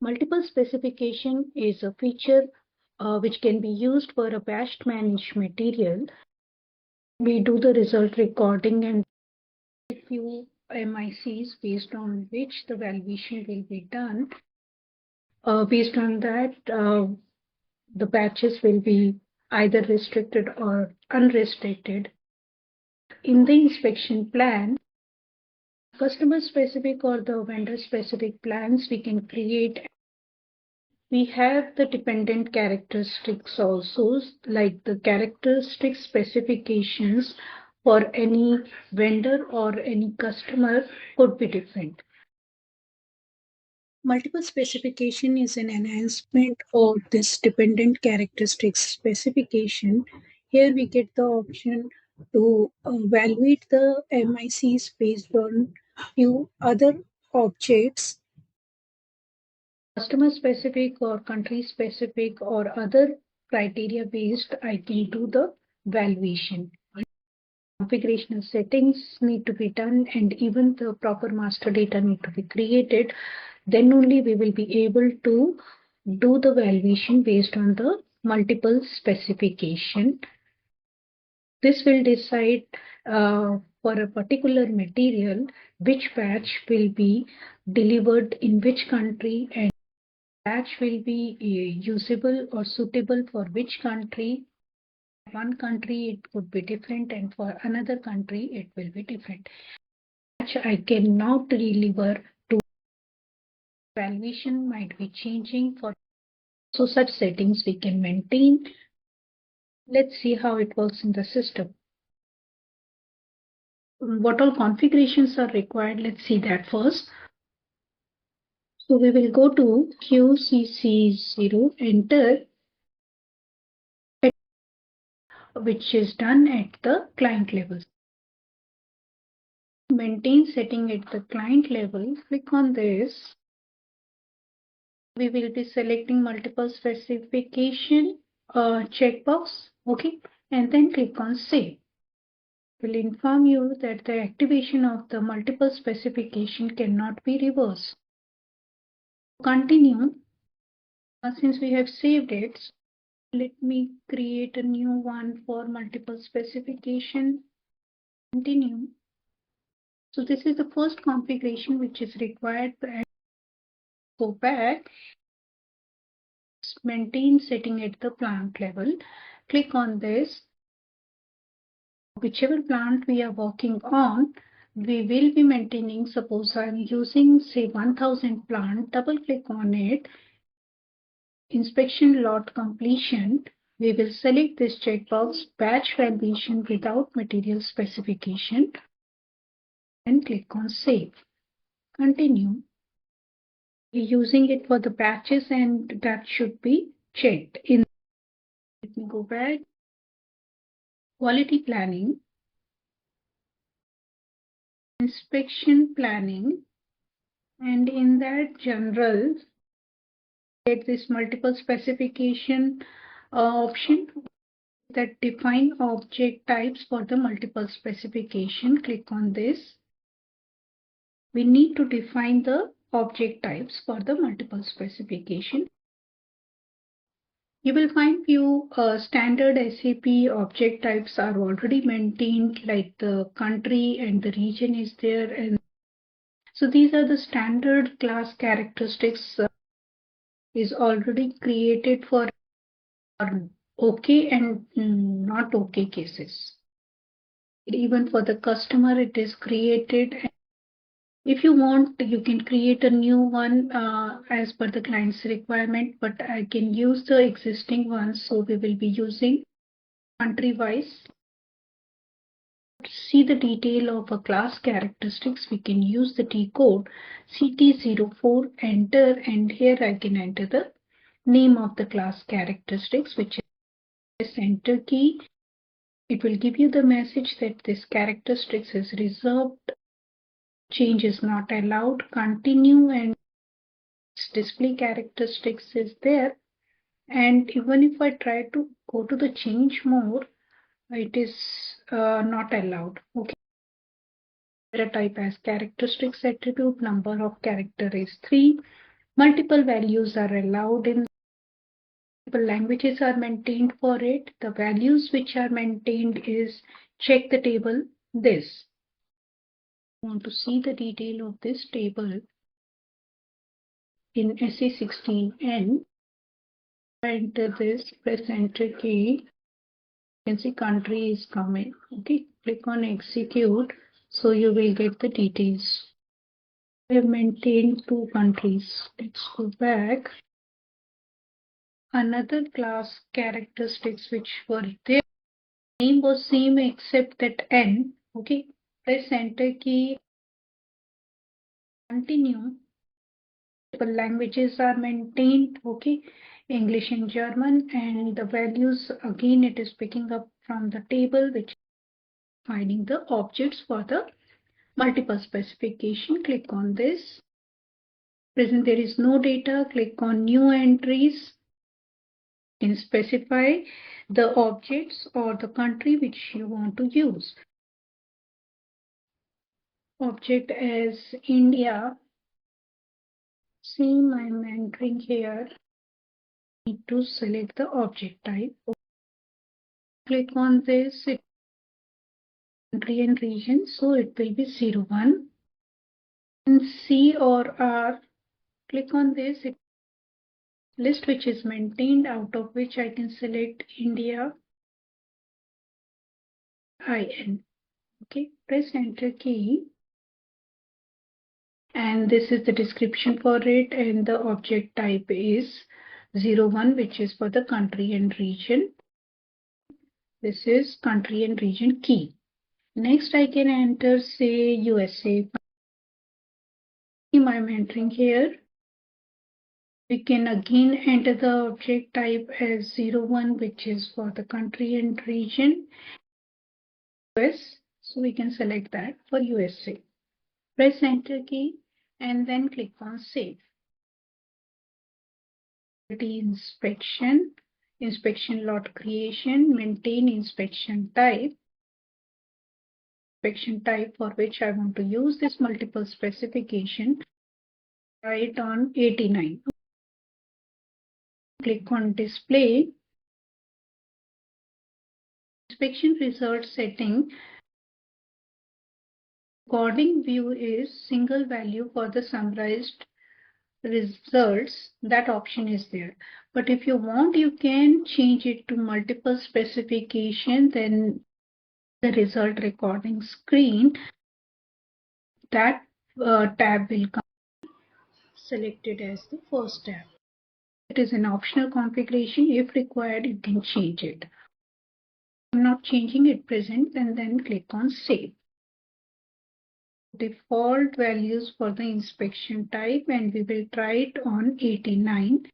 Multiple specification is a feature which can be used for a batch managed material. We do the result recording and few MICs based on which the valuation will be done. Based on that, the batches will be either restricted or unrestricted. In the inspection plan, customer specific or the vendor specific plans we can create. We have the dependent characteristics also, like the characteristic specifications for any vendor or any customer could be different. Multiple specification is an enhancement of this dependent characteristics specification. Here we get the option to evaluate the MICs based on few other objects, customer specific or country specific or other criteria based. I can do the valuation. Configurational settings need to be done and even the proper master data need to be created. Then only we will be able to do the valuation based on the multiple specification. This will decide for a particular material which batch will be delivered in which country and batch will be usable or suitable for which country. One country it could be different and for another country it will be different. Batch I cannot deliver to valuation might be changing for, so such settings we can maintain. Let's see how it works in the system. What all configurations are required, let's see that first. So we will go to QCC0, enter, which is done at the client level. Maintain setting at the client level, click on this. We will be selecting multiple specification checkbox, okay, and then click on save. Will inform you that the activation of the multiple specification cannot be reversed. Continue. Since we have saved it, let me create a new one for multiple specification. Continue. So this is the first configuration which is required. Go back. Maintain setting at the plant level. Click on this. Whichever plant we are working on, we will be maintaining. Suppose I'm using say 1000 plant, double click on it. Inspection lot completion, we will select this checkbox batch valuation without material specification and click on save. Continue. We're using it for the batches and that should be checked in. Let me go back. Quality planning, inspection planning, and in that general get this multiple specification option that define object types for the multiple specification. Click on this. We need to define the object types for the multiple specification. You will find few standard SAP object types are already maintained, like the country and the region is there, and so these are the standard class characteristics is already created for okay and not okay cases. Even for the customer it is created. If you want, you can create a new one as per the client's requirement, but I can use the existing ones. So we will be using country-wise. To see the detail of a class characteristics, we can use the T code CT04, enter, and here I can enter the name of the class characteristics, which is enter key. It will give you the message that this characteristics is reserved. Change is not allowed. Continue, and display characteristics is there. And even if I try to go to the change mode, it is not allowed. Okay. Data type as characteristics attribute, number of character is 3. Multiple values are allowed in multiple languages are maintained for it. The values which are maintained is check the table this. Want to see the detail of this table in SA16N. Enter this, press enter key. You can see country is coming. Okay, click on execute. So you will get the details. I have maintained 2 countries. Let's go back. Another class characteristics which were there. Name was same except that N. Okay, press enter key. Continue. Languages are maintained. Okay, English and German, and the values again it is picking up from the table which is finding the objects for the multiple specification. Click on this. Present there is no data. Click on new entries. You can specify the objects or the country which you want to use. Object as India. Same I'm entering here. Need to select the object type. Click on this. Country and region, so it will be 01. And C or R, click on this list which is maintained, out of which I can select India IN. Okay, press enter key. And this is the description for it, and the object type is 01, which is for the country and region. This is country and region key. Next, I can enter, say, USA. I'm entering here. We can again enter the object type as 01, which is for the country and region. US, so we can select that for USA. Press enter key and then click on save. Inspection, inspection lot creation, maintain inspection type for which I want to use this multiple specification, right on 89. Click on display. Inspection result setting. Recording view is single value for the summarized results. That option is there. But if you want, you can change it to multiple specification. Then the result recording screen, that tab will come selected as the first tab. It is an optional configuration. If required, you can change it. I'm not changing it present, and then click on save. Default values for the inspection type, and we will try it on 89.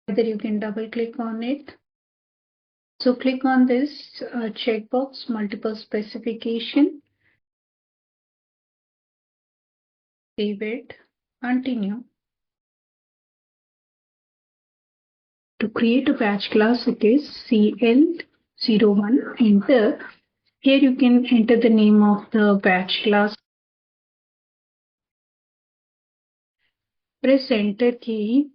Either you can double click on it. So click on this checkbox, multiple specification. Save it, continue. To create a batch class, it is CL01, enter. Here you can enter the name of the batch class. Press enter key.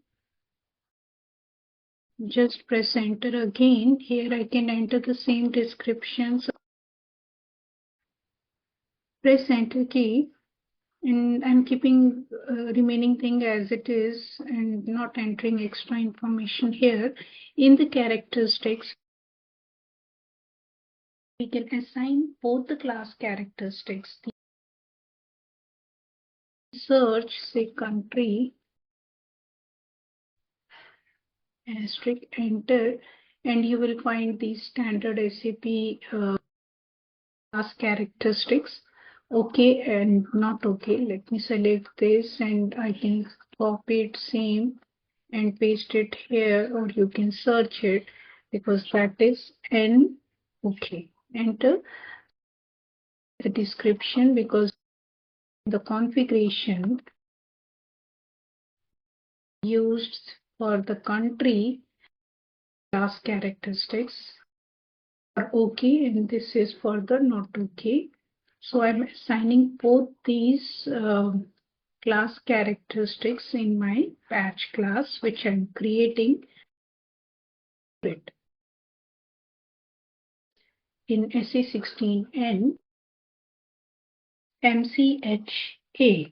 Just press enter again. Here I can enter the same descriptions. Press enter key. And I'm keeping remaining thing as it is and not entering extra information here. In the characteristics, we can assign both the class characteristics. Search, say country, asterisk, enter, and you will find the standard SAP class characteristics. Okay and not okay. Let me select this and I can copy it same and paste it here, or you can search it because that is N. Okay, enter the description because the configuration used for the country class characteristics are okay, and this is for the not okay. So I'm assigning both these class characteristics in my batch class, which I'm creating it in SE16N MCHA.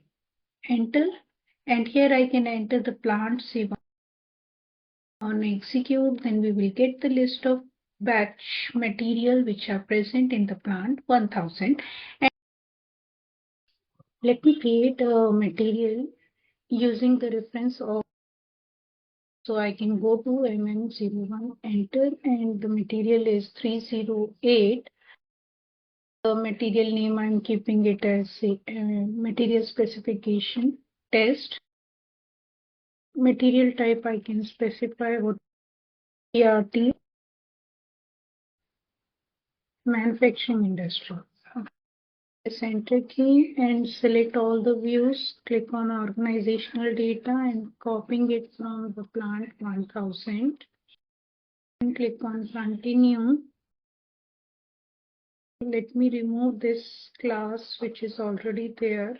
Enter, and here I can enter the plant C1 on execute. Then we will get the list of batch material which are present in the plant 1000. And let me create a material using the reference of, so I can go to MM01, enter, and the material is 308. The material name I'm keeping it as material specification test. Material type I can specify what ERT, manufacturing industry. Press enter key and select all the views. Click on organizational data and copying it from the plant 1000. And click on continue. Let me remove this class which is already there.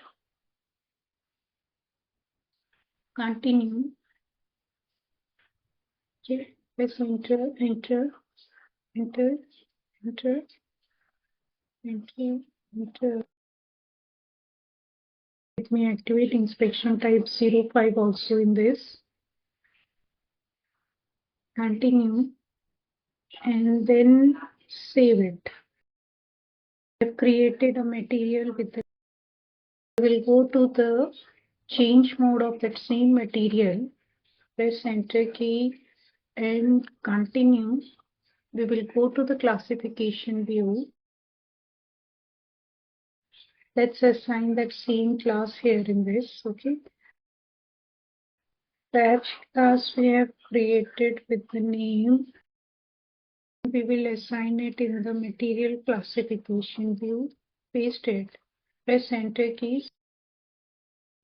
Continue. Okay. Press enter, enter, enter, enter, enter, enter. Let me activate inspection type 05 also in this. Continue and then save it. I've created a material with the, I will go to the change mode of that same material. Press enter key and continue. We will go to the classification view. Let's assign that same class here in this. Okay. Batch class we have created with the name. We will assign it in the material classification view. Paste it. Press enter keys.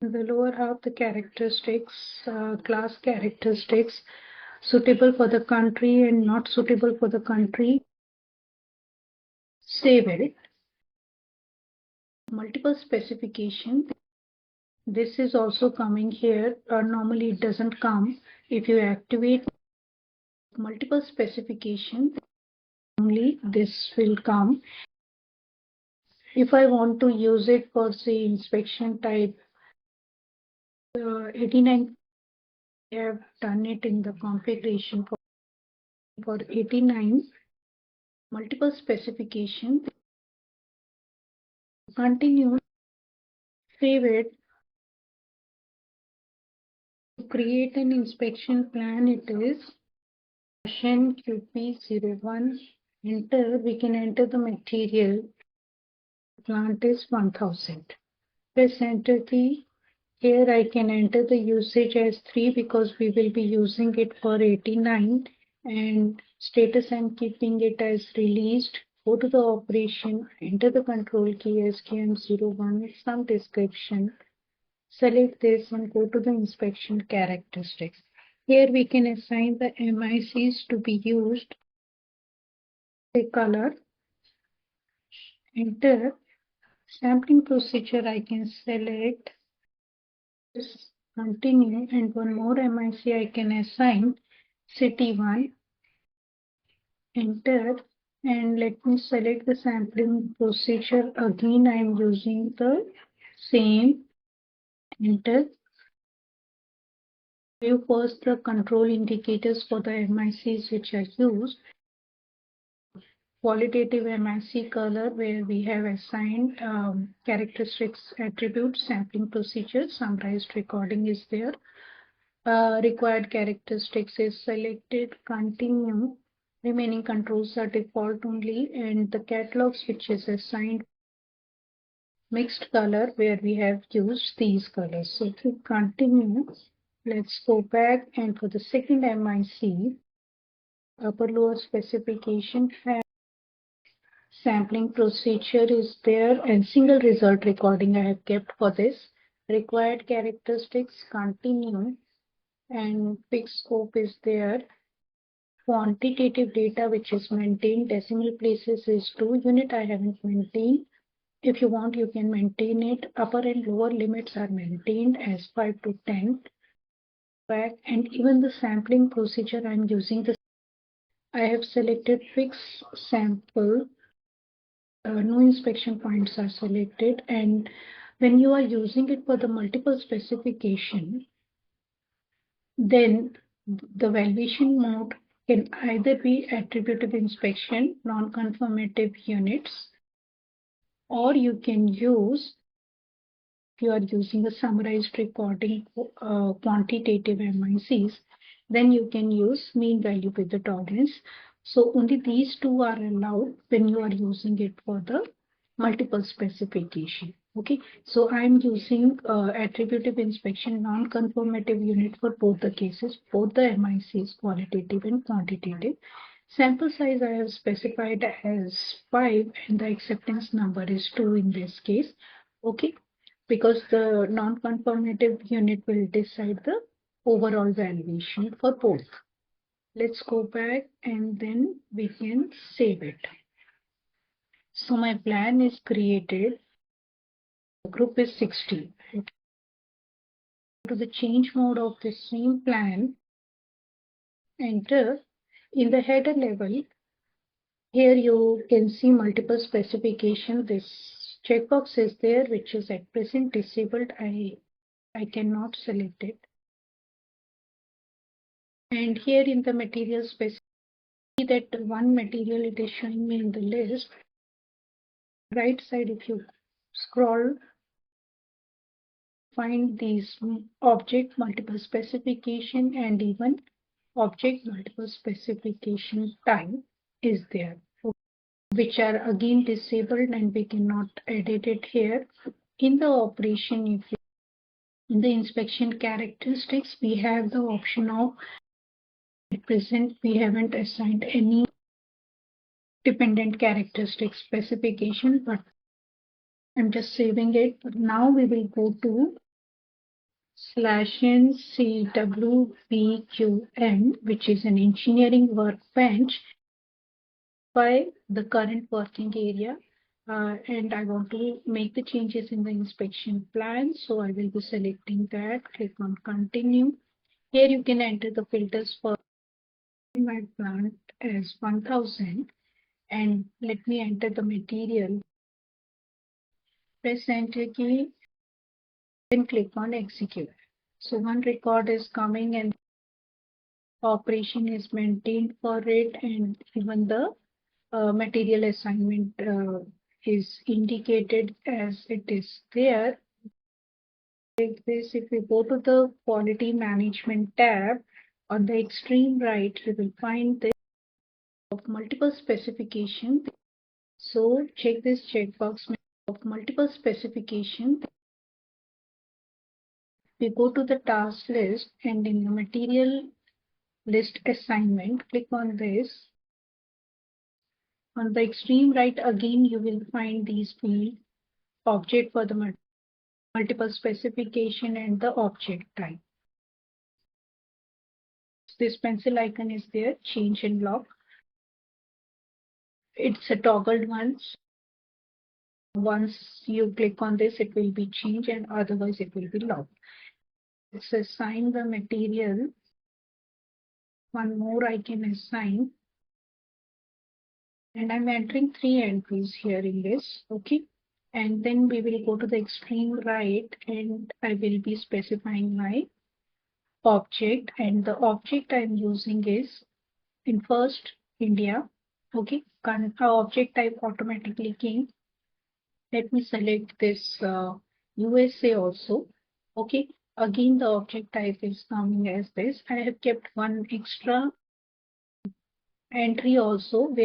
In the lower half, the characteristics, class characteristics suitable for the country and not suitable for the country. Save it. Multiple specification. This is also coming here. Normally it doesn't come. If you activate multiple specification, only this will come. If I want to use it for say inspection type 89, I have done it in the configuration for 89. Multiple specification. Continue. Save it. To create an inspection plan, it is QP01. Enter. We can enter the material. Plant is 1000. Press enter key. Here I can enter the usage as 3 because we will be using it for 89, and status I'm keeping it as released. Go to the operation, enter the control key as QM01, some description. Select this and go to the inspection characteristics. Here we can assign the MICs to be used. The color, enter. Sampling procedure I can select. Continue, and one more MIC I can assign city 1. Enter, and let me select the sampling procedure. Again I am using the same. Enter. View first the control indicators for the MICs which are used. Qualitative MIC color, where we have assigned characteristics attributes, sampling procedure, summarized recording is there. Required characteristics is selected. Continue. Remaining controls are default only, and the catalogs which is assigned mixed color, where we have used these colors. So to continue, let's go back, and for the second MIC, upper lower specification, sampling procedure is there, and single result recording I have kept for this. Required characteristics, continue, and fixed scope is there. Quantitative data which is maintained, decimal places is 2 unit I haven't maintained. If you want, you can maintain it. Upper and lower limits are maintained as 5 to 10 back, and even the sampling procedure I'm using this. I have selected fixed sample, no inspection points are selected, and when you are using it for the multiple specification, then the valuation mode can either be attributive inspection, non-conformative units, or you can use, if you are using a summarized recording quantitative MICs, then you can use mean value with the tolerance. So only these two are allowed when you are using it for the multiple specification. Okay, so I'm using attributive inspection non-conformative unit for both the cases, both the MICs, qualitative and quantitative. Sample size I have specified as 5 and the acceptance number is 2 in this case. Okay, because the non-conformative unit will decide the overall valuation for both. Let's go back and then we can save it. So my plan is created. The group is 60. To the change mode of the same plan, enter in the header level. Here you can see multiple specification. This checkbox is there, which is at present disabled. I cannot select it. And here in the material specification, see that one material it is showing me in the list. Right side, if you scroll, find these object multiple specification and even object multiple specification type is there, which are again disabled and we cannot edit it here. In the operation, if you, in the inspection characteristics, we have the option of, at present we haven't assigned any dependent characteristic specification, but I'm just saving it. Now we will go to /n CWBQM, which is an engineering workbench by the current working area. And I want to make the changes in the inspection plan. So I will be selecting that, click on continue. Here you can enter the filters for my plant as 1000 and let me enter the material. Press enter key, then click on execute. So one record is coming and operation is maintained for it, and even the material assignment is indicated as it is there. Like this, if we go to the quality management tab, on the extreme right, you will find this of multiple specification. So check this checkbox of multiple specification. We go to the task list and in the material list assignment, click on this. On the extreme right, again, you will find these fields, object for the multiple specification and the object type. This pencil icon is there, change and lock. It's a toggled one. Once you click on this, it will be changed and otherwise it will be locked. Let's assign the material. One more I can assign. And I'm entering 3 entries here in this. Okay. And then we will go to the extreme right and I will be specifying my object, and the object I'm using is in first India. Okay, object type automatically came. Let me select this USA also. Okay, again the object type is coming as this. I have kept one extra entry also where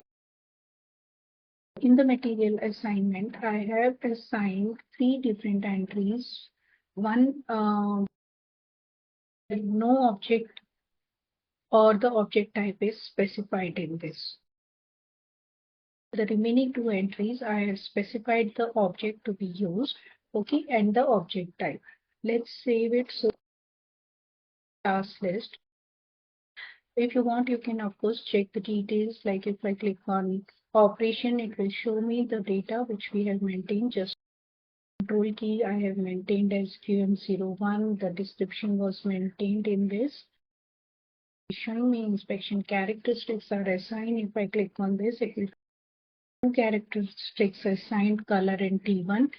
in the material assignment I have assigned 3 different entries. One no object or the object type is specified in this. The remaining 2 entries, I have specified the object to be used, okay, and the object type. Let's save it. So task list. If you want, you can of course check the details. Like if I click on operation, it will show me the data which we have maintained. Just control key I have maintained as QM01. The description was maintained in this. Showing me inspection characteristics are assigned. If I click on this, it will two characteristics assigned, color and T1,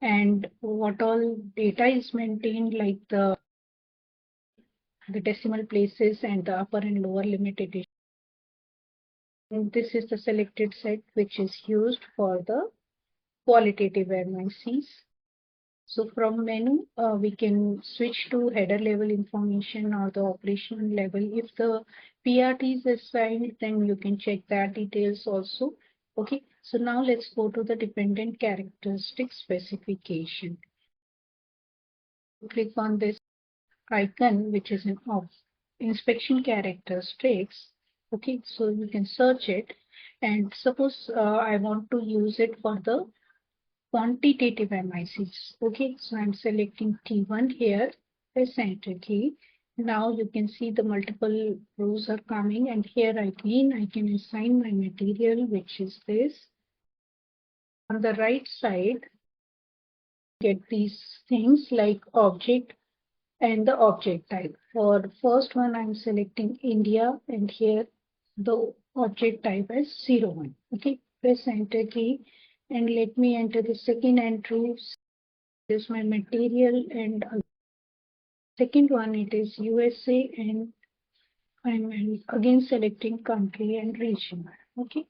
and what all data is maintained, like the decimal places and the upper and lower limit edition. And this is the selected set which is used for the qualitative MICs. So from menu, we can switch to header level information or the operational level. If the PRT is assigned, then you can check that details also. Okay, so now let's go to the dependent characteristic specification. Click on this icon, which is an inspection characteristics. Okay, so you can search it, and suppose I want to use it for the quantitative MICs. Okay, so I'm selecting T1 here, press enter key. Now you can see the multiple rows are coming, and here again I can assign my material, which is this. On the right side, get these things like object and the object type. For first one, I'm selecting India, and here the object type is 01. Okay, press enter key, and let me enter the second entry. This is my material, and second one, it is USA, and I'm again selecting country and region. Okay,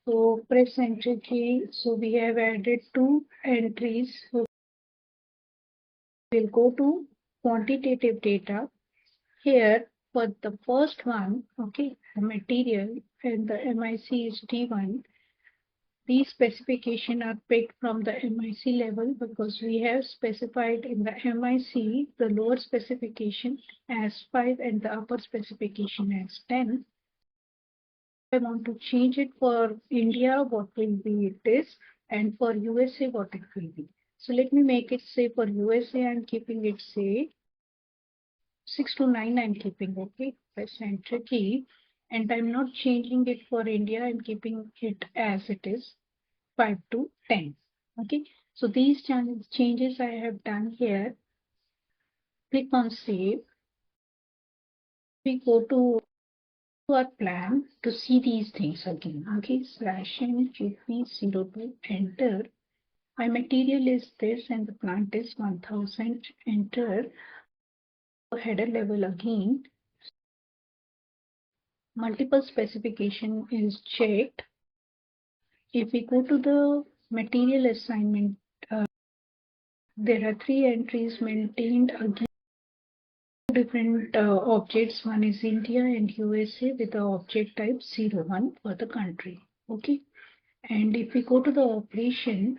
so press enter key. So we have added two entries. So we'll go to quantitative data. Here for the first one, okay, the material and the MIC is T1. These specifications are picked from the MIC level because we have specified in the MIC the lower specification as 5 and the upper specification as 10. If I want to change it for India, what will be this, and for USA, what it will be. So let me make it say for USA, I'm keeping it say 6 to 9, I'm keeping, okay, press enter key, and I'm not changing it for India, I'm keeping it as it is 5 to 10. Okay, so these changes I have done here. Click on save. We go to our plan to see these things again. Okay, /n QP02, enter. My material is this and the plant is 1000, enter. Header level again. Multiple specification is checked. If we go to the material assignment, there are 3 entries maintained again. Different objects. One is India and USA with the object type 01 for the country. Okay, and if we go to the operation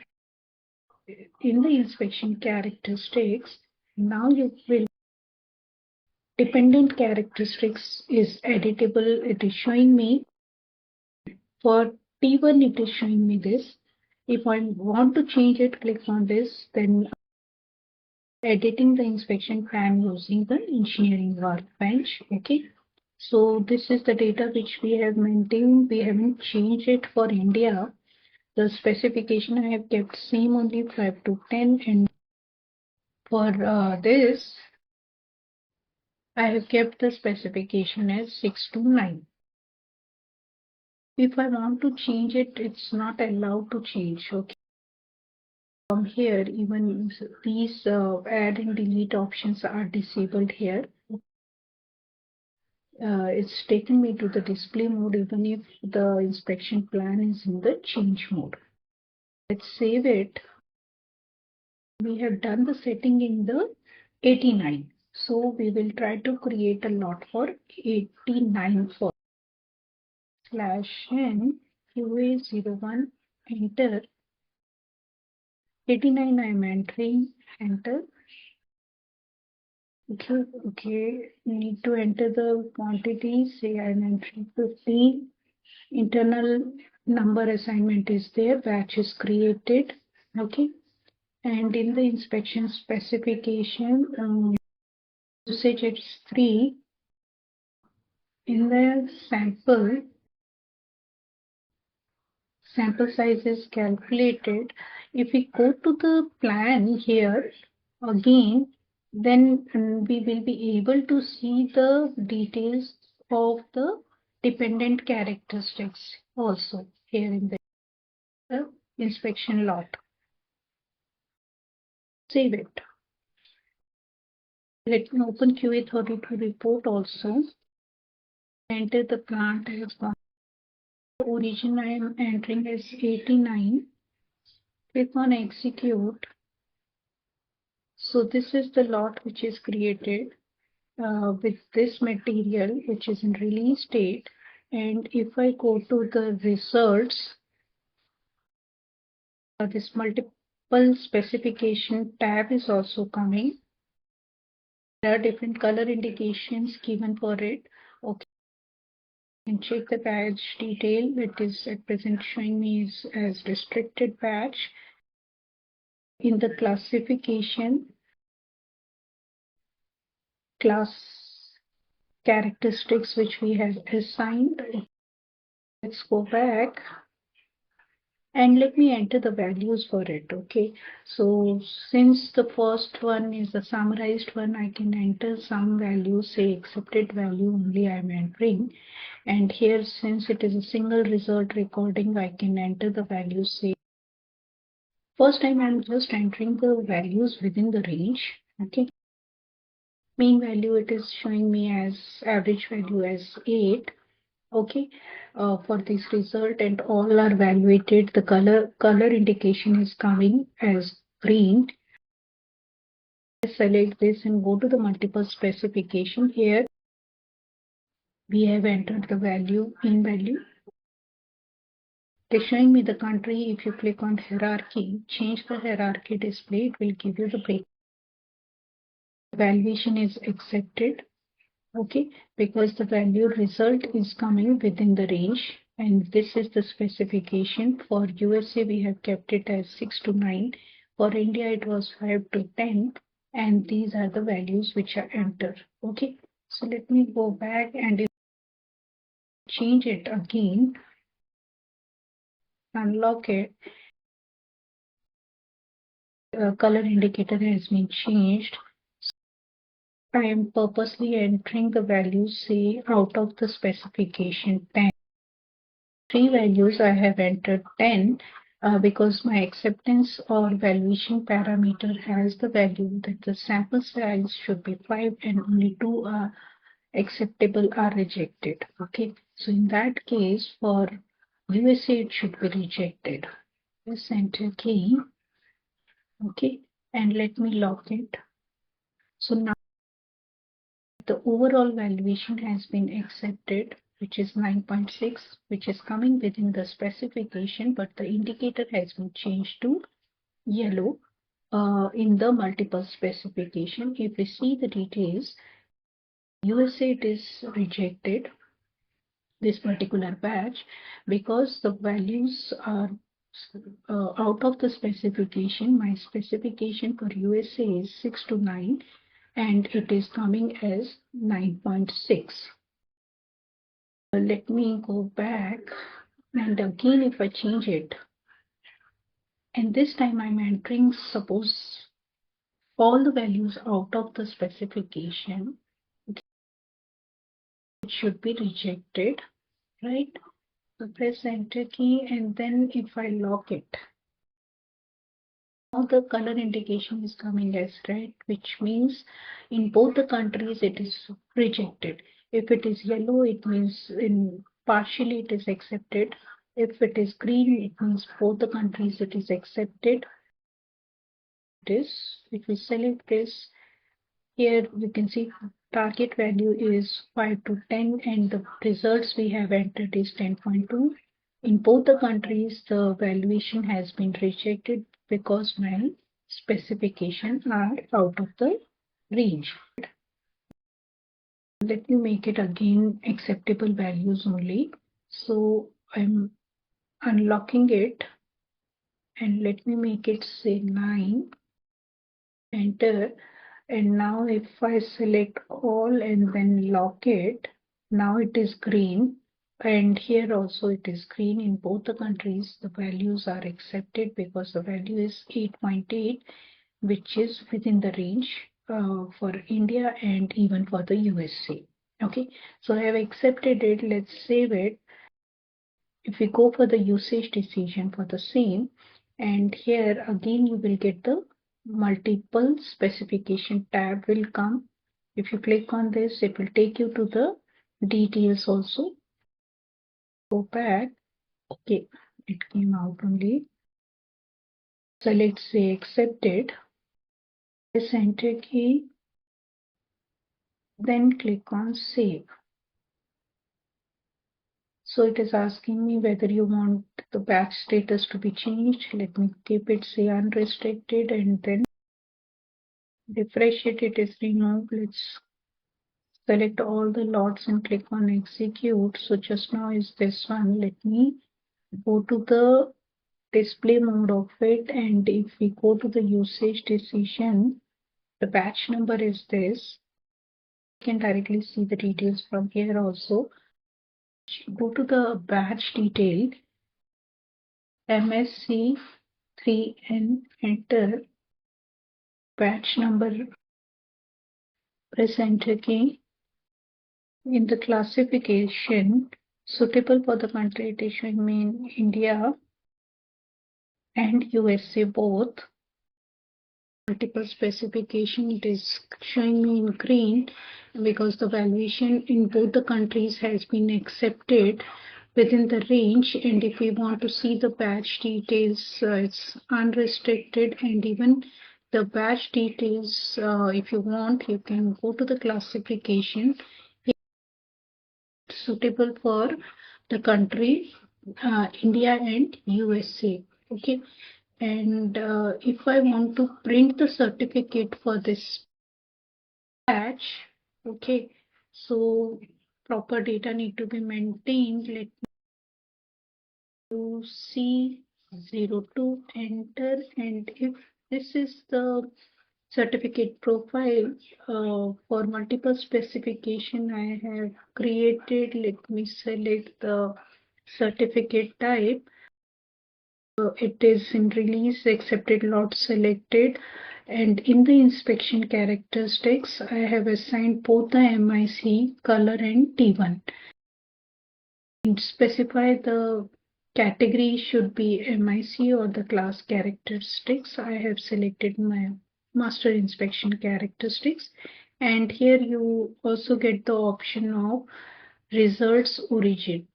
in the inspection characteristics, now you will dependent characteristics is editable. It is showing me for T1, it is showing me this. If I want to change it, click on this, then editing the inspection plan using the engineering workbench. Okay, so this is the data which we have maintained. We haven't changed it for India. The specification I have kept same, only 5 to 10, and for this I have kept the specification as 6 to 9. If I want to change it, it's not allowed to change. Okay, from here, even these add and delete options are disabled here. It's taken me to the display mode even if the inspection plan is in the change mode. Let's save it. We have done the setting in the 89. So we will try to create a lot for 89 for /n QA01, enter. 89 I am entering, enter. Okay, need to enter the quantity, say I'm entering 15. Internal number assignment is there, batch is created. Okay, and in the inspection specification, usage is 3. In the sample, sample size is calculated. If we go to the plan here again, then we will be able to see the details of the dependent characteristics also here in the inspection lot. Save it. Let me open QA32 report also. Enter the plant as one. The origin I am entering is 89. Click on execute. So this is the lot which is created with this material which is in release state. And if I go to the results, this multiple specification tab is also coming. There are different color indications given for it. Okay. And check the badge detail. It is at present showing me as restricted badge. In the classification, class characteristics which we have assigned. Let's go back and let me enter the values for it. Okay, so since the first one is the summarized one, I can enter some value, say accepted value only I am entering. And here, since it is a single result recording, I can enter the value, say first time I'm just entering the values within the range. Okay, mean value, it is showing me as average value as 8. Okay, for this result, and all are evaluated. The color indication is coming as green. Select this and go to the multiple specification. Here we have entered the value in value. It is showing me the country. If you click on hierarchy, change the hierarchy display, it will give you the break. Evaluation is accepted. Okay, because the value result is coming within the range, and this is the specification. For USA we have kept it as 6 to 9, for India it was 5 to 10, and these are the values which are entered. Okay, so let me go back and change it again, unlock it. Color indicator has been changed. I am purposely entering the values, say out of the specification 10. Three values I have entered 10 because my acceptance or valuation parameter has the value that the sample size should be 5 and only 2 are acceptable or rejected. Okay, so in that case for USA it should be rejected. Press enter key. Okay, and let me lock it. So now the overall valuation has been accepted, which is 9.6, which is coming within the specification, but the indicator has been changed to yellow in the multiple specification. If we see the details, USA it is rejected, this particular batch, because the values are out of the specification. My specification for USA is 6 to 9, and it is coming as 9.6. Let me go back, and again if I change it, and this time I'm entering, suppose, all the values out of the specification, it should be rejected, right? So press enter key, and then if I lock it, now the color indication is coming as red, which means in both the countries it is rejected. If it is yellow, it means in partially it is accepted. If it is green, it means both the countries it is accepted. If we select this, here you can see target value is 5 to 10 and the results we have entered is 10.2. In both the countries, the valuation has been rejected because my specifications are out of the range. Let me make it again acceptable values only. So I'm unlocking it, and let me make it say 9, enter. And now if I select all and then lock it, now it is green. And here also it is green in both the countries. The values are accepted because the value is 8.8, which is within the range for India and even for the USA. Okay, so I have accepted it. Let's save it. If we go for the usage decision for the same, and here again you will get the multiple specification tab will come. If you click on this, it will take you to the details also. Go back. Okay, it came out only. So let's say accepted. Press enter key. Then click on save. So it is asking me whether you want the batch status to be changed. Let me keep it say unrestricted and then refresh it. It is removed. Let's select all the lots and click on execute. So just now is this one. Let me go to the display mode of it, and if we go to the usage decision, the batch number is this. You can directly see the details from here also. Go to the batch detail, MSC3N, enter batch number, press enter key. In the classification suitable for the country, it is showing me in India and USA both. Multiple specification, it is showing me in green because the valuation in both the countries has been accepted within the range. And if we want to see the batch details, it's unrestricted, and even the batch details, if you want, you can go to the classification suitable for the country India and USA. Okay, and if I want to print the certificate for this batch, okay, so proper data need to be maintained. Let me do C02, enter, and if this is the certificate profile for multiple specification I have created, let me select the certificate type. It is in release accepted lot selected, and in the inspection characteristics I have assigned both the MIC color and T1. And specify the category should be MIC or the class characteristics. I have selected my master inspection characteristics, and here you also get the option of results origin.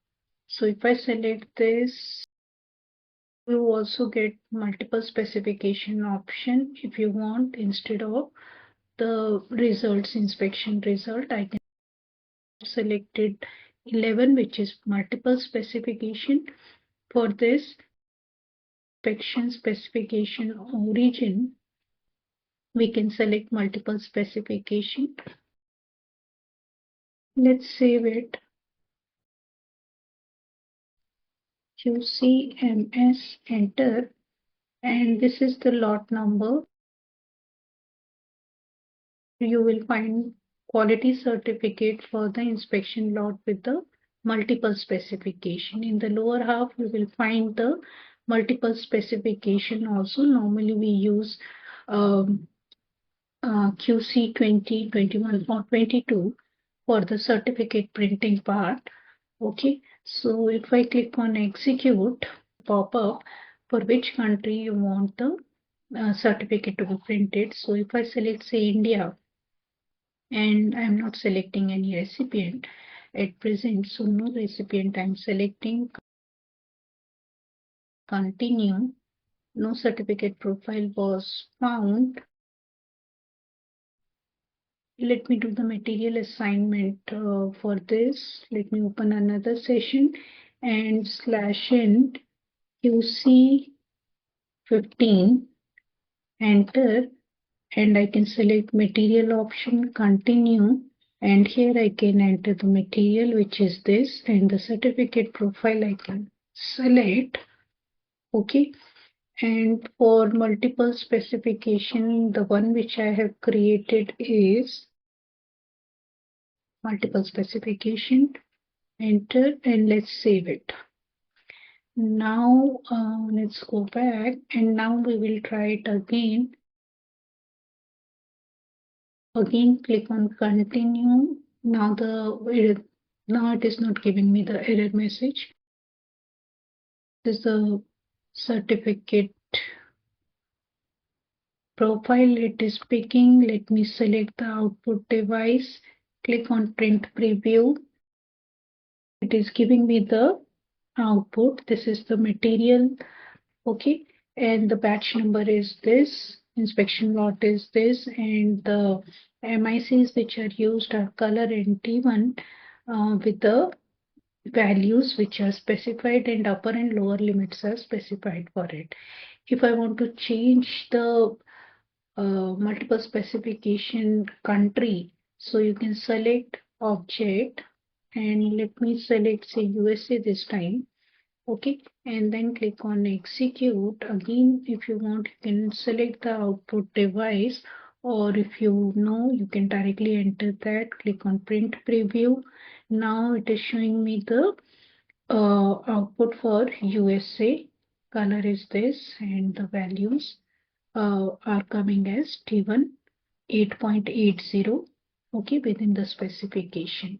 So if I select this, you also get multiple specification option. If you want, instead of the results inspection result, I can selected 11, which is multiple specification. For this inspection specification origin, we can select multiple specification. Let's save it. QCMS, enter, and this is the lot number. You will find quality certificate for the inspection lot with the multiple specification. In the lower half, you will find the multiple specification also. Normally we use QC 20, 21 or 22 for the certificate printing part. Okay, so if I click on execute, pop up for which country you want the certificate to be printed. So if I select say India, and I'm not selecting any recipient at present, so no recipient, I'm selecting continue. No certificate profile was found. Let me do the material assignment for this. Let me open another session and /n QC15, enter, and I can select material option, continue, and here I can enter the material, which is this, and the certificate profile I can select. Okay, and for multiple specification, the one which I have created is multiple specification. enter, and let's save it. Now let's go back, and now we will try it again. Again, click on continue. Now it is not giving me the error message. This is the certificate profile. It is picking. Let me select the output device. Click on print preview. It is giving me the output. This is the material. Okay, and the batch number is this, inspection lot is this, and the MICs which are used are color and T1 with the values which are specified, and upper and lower limits are specified for it. If I want to change the multiple specification country, so you can select object, and let me select say USA this time. Okay, and then click on execute. Again, if you want, you can select the output device, or if you know, you can directly enter that. Click on print preview. Now it is showing me the output for USA. Color is this, and the values are coming as T1 8.80. Okay, within the specification.